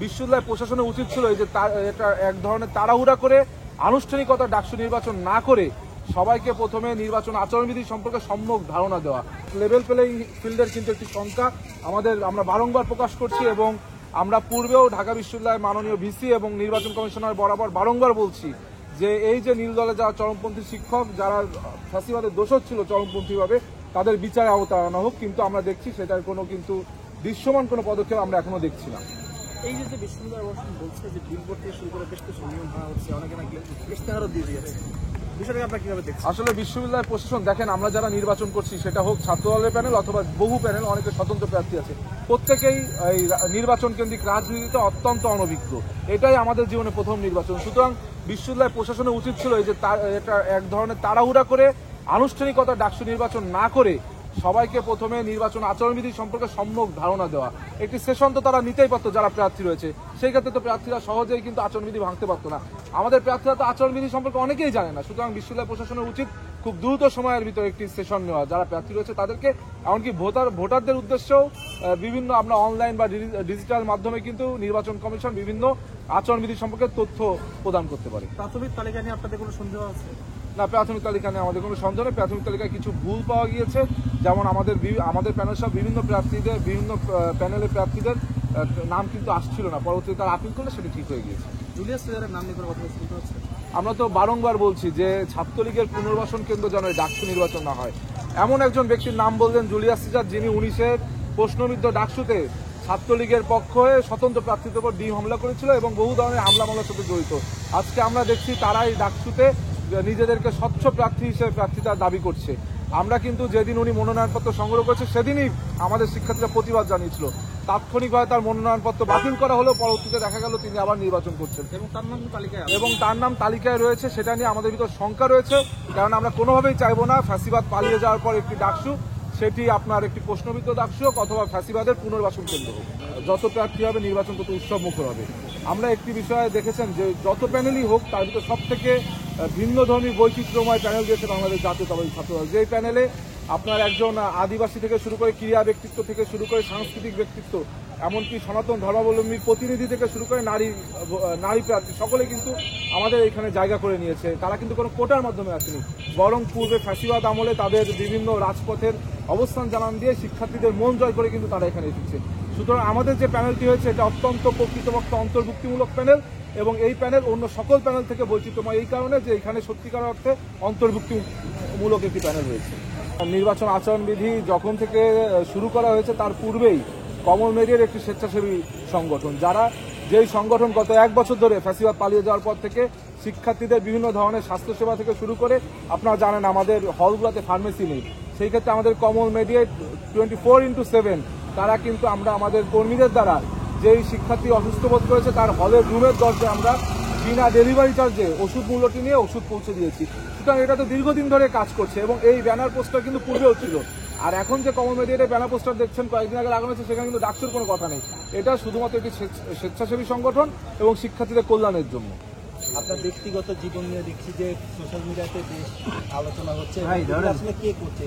বিশ্ববিদ্যালয় প্রশাসনের উচিত ছিল যে এটা এক ধরনের তাড়াহুড়া করে আনুষ্ঠানিকতা ডাকসু নির্বাচন না করে সবাইকে প্রথমে নির্বাচন আচরণবিধি সম্পর্কে সম্যক ধারণা দেওয়া। লেভেল প্লেইং ফিল্ডের কিন্তু একটি শঙ্কা আমরা বারংবার প্রকাশ করছি এবং আমরা পূর্বেও ঢাকা বিশ্ববিদ্যালয়ের মাননীয় ভিসি এবং নির্বাচন কমিশনার বরাবর বারংবার বলছি যে এই যে নীল দলে যারা চরমপন্থী শিক্ষক যারা ফ্যাসিবাদের দোষর ছিল চরমপন্থীভাবে তাদের বিচারে আওতায় আনা হোক, কিন্তু আমরা দেখছি সেটার কোনো কিন্তু দৃশ্যমান কোনো পদক্ষেপ আমরা এখনো দেখছি না। এই যে বিশ্ববিদ্যালয় বলছে যে বিলবোর্ড থেকে শুরু করে বেশ কিছু নিয়ম ভাঙা হচ্ছে, অনেকে নাকি ইশতেহারও দিয়ে দিয়েছে, বিষয়টাকে আপনারা কিভাবে দেখছেন? আসলে বিশ্ববিদ্যালয় প্রশাসন দেখেন, আমরা যারা নির্বাচন করছি সেটা হোক ছাত্রদলের প্যানেল অথবা বহু প্যানেল, অনেকে স্বতন্ত্র প্রার্থী আছে, প্রত্যেকেই এই নির্বাচন কেন্দ্রিক রাজনীতিতে অত্যন্ত অনভিজ্ঞ। এটাই আমাদের জীবনে প্রথম নির্বাচন। সুতরাং বিশ্ববিদ্যালয় প্রশাসনের উচিত ছিল যে এটা এক ধরনের তাড়াহুড়া করে আনুষ্ঠানিকতা ডাকসু নির্বাচন না করে সবাইকে প্রথমে নির্বাচন আচরণবিধি সম্পর্কে সম্যক ধারণা দেওয়া। একটি সেশন তো তারা নিতেই পারতো যারা প্রার্থী রয়েছে, সেই ক্ষেত্রে তো প্রার্থীরা সহজেই কিন্তু আচরণবিধি ভাঙতে পারতো না। আমাদের প্রার্থীরা তো আচরণবিধি সম্পর্কে অনেকেই জানে না। সুতরাং বিশ্ববিদ্যালয় প্রশাসনের উচিত খুব দ্রুত সময়ের ভিতরে একটি সেশন নেওয়া, যারা প্রার্থী রয়েছে তাদেরকে, এমনকি ভোটারদের উদ্দেশ্যেও বিভিন্ন আমরা অনলাইন বা ডিজিটাল মাধ্যমে কিন্তু নির্বাচন কমিশন বিভিন্ন আচরণবিধি সম্পর্কে তথ্য প্রদান করতে পারে। প্রাথমিক তালিকা নিয়ে আপনাদের কোনো সন্দেহ আছে? না, প্রাথমিক তালিকা নিয়ে আমাদের কোনো সন্দেহ নেই। প্রাথমিক তালিকায় কিছু ভুল পাওয়া গিয়েছে, যেমন আমাদের প্যানেল সব বিভিন্ন প্যানেলের প্রার্থীদের নাম কিন্তু আসছিল না, পরবর্তীতে তারা আপিল করলে সেটা ঠিক হয়ে গিয়েছে। জুলিয়াস সিজারের নাম নিয়ে কোনো কথা শুনতে হচ্ছে? আমরা তো বারংবার বলছি যে ছাত্রলীগের পুনর্বাসন কেন্দ্র যেন ডাকসু নির্বাচন না হয়। এমন একজন ব্যক্তির নাম বললেন জুলিয়াস সিজার, যিনি 19-এর প্রশ্নবিদ্ধ ডাকসুতে ছাত্রলীগের পক্ষ হয়ে স্বতন্ত্র প্রার্থীদের উপর ডিম হামলা করেছিল এবং বহু ধরনের হামলা মামলার সাথে জড়িত। আজকে আমরা দেখছি তারাই ডাকসুতে নিজেদেরকে স্বচ্ছ প্রার্থী হিসেবে প্রার্থিতার দাবি করছে। আমরা কিন্তু যেদিন উনি মনোনয়নপত্র সংগ্রহ করেছে সেদিনই আমাদের শিক্ষার্থীরা প্রতিবাদ জানিয়েছিল। তাৎক্ষণিকভাবে তার মনোনয়নপত্র বাতিল করা হলেও পরবর্তীতে দেখা গেল তিনি আবার নির্বাচন করছেন এবং তার নাম তালিকায় রয়েছে। সেটা নিয়ে আমাদের ভিতর শঙ্কা রয়েছে, কারণ আমরা কোনোভাবেই চাইবো না ফ্যাসিবাদ পালিয়ে যাওয়ার পর একটি ডাকসু সেটি আপনার একটি প্রশ্নবিদ্ধ ডাকসু হোক অথবা ফ্যাসিবাদের পুনর্বাসন কেন্দ্র হোক। যত প্রার্থী হবে নির্বাচন তত উৎসব মুখর হবে। আমরা একটি বিষয়ে দেখেছেন যে যত প্যানেলই হোক তার ভিতর সব থেকে ভিন্ন ধর্মী বৈচিত্র্যময় প্যানেল দিয়েছে বাংলাদেশ জাতীয়তাবাদী ছাত্রদল। যেই প্যানেলে আপনার একজন আদিবাসী থেকে শুরু করে ক্রীড়া ব্যক্তিত্ব থেকে শুরু করে সাংস্কৃতিক ব্যক্তিত্ব, এমনকি সনাতন ধর্মাবলম্বীর প্রতিনিধি থেকে শুরু করে নারী প্রার্থী সকলে কিন্তু আমাদের এখানে জায়গা করে নিয়েছে। তারা কিন্তু কোনো কোটার মাধ্যমে আসেনি, বরং পূর্বে ফ্যাসিবাদ আমলে তাদের বিভিন্ন রাজপথের অবস্থান জানান দিয়ে শিক্ষার্থীদের মন জয় করে কিন্তু তারা এখানে এসেছে। সুতরাং আমাদের যে প্যানেলটি হয়েছে এটা অত্যন্ত প্রকৃতপক্ষে অন্তর্ভুক্তিমূলক প্যানেল এবং এই প্যানেল অন্য সকল প্যানেল থেকে বৈচিত্র্যময় এই কারণে যে এখানে সত্যিকার অর্থে অন্তর্ভুক্তিমূলক একটি প্যানেল রয়েছে। নির্বাচন আচরণবিধি যখন থেকে শুরু করা হয়েছে তার পূর্বেই কমল মেডিয়ার একটি স্বেচ্ছাসেবী সংগঠন, যেই সংগঠন গত 1 বছর ধরে ফ্যাসিবাদ পালিয়ে যাওয়ার পর থেকে শিক্ষার্থীদের বিভিন্ন ধরনের স্বাস্থ্যসেবা থেকে শুরু করে, আপনারা জানেন আমাদের হলগুলোতে ফার্মেসি নেই, সেই ক্ষেত্রে আমাদের কমল মেডিয়া 24/7 তারা কিন্তু আমরা আমাদের কর্মীদের দ্বারা যেই শিক্ষার্থী অসুস্থ বোধ করেছে তার হলের রুমের দরজায় আমরা বিনা ডেলিভারি চার্জে ওষুধ মূল্যটি নিয়ে ওষুধ পৌঁছে দিয়েছি। সুতরাং এটা তো দীর্ঘদিন ধরে কাজ করছে এবং এই ব্যানার পোস্টার কিন্তু পূর্বেও ছিল। আর এখন যে কমল মিডিয়াতে ব্যানার পোস্টার দেখছেন কয়েকদিন আগে লাগানো হয়েছে, সেখানে কিন্তু ডাকসুর কোনো কথা নেই। এটা শুধুমাত্র একটি স্বেচ্ছাসেবী সংগঠন এবং শিক্ষার্থীদের কল্যাণের জন্য। আপনার ব্যক্তিগত জীবন নিয়ে দেখছি যে সোশ্যাল মিডিয়াতে বেশ আলোচনা হচ্ছে, আসলে কে করছে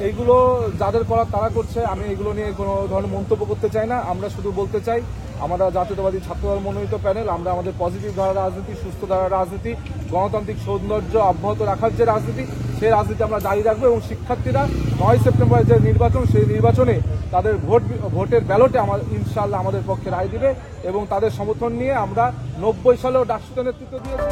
এইগুলো? যাদের করার তারা করছে, আমি এগুলো নিয়ে কোনো ধরনের মন্তব্য করতে চাই না। আমরা শুধু বলতে চাই আমরা জাতীয়তাবাদী ছাত্রদল মনোনীত প্যানেল, আমরা আমাদের পজিটিভ ধারা রাজনীতি, সুস্থ ধারা রাজনীতি, গণতান্ত্রিক সৌন্দর্য অব্যাহত রাখার যে রাজনীতি, সেই রাজনীতি আমরা জারি রাখবো এবং শিক্ষার্থীরা 9 সেপ্টেম্বরের যে নির্বাচন, সেই নির্বাচনে তাদের ভোটের ব্যালটে ইনশাআল্লাহ আমাদের পক্ষে রায় দিবে এবং তাদের সমর্থন নিয়ে আমরা 90 সালেও ডাকসুতে নেতৃত্ব দিয়েছি।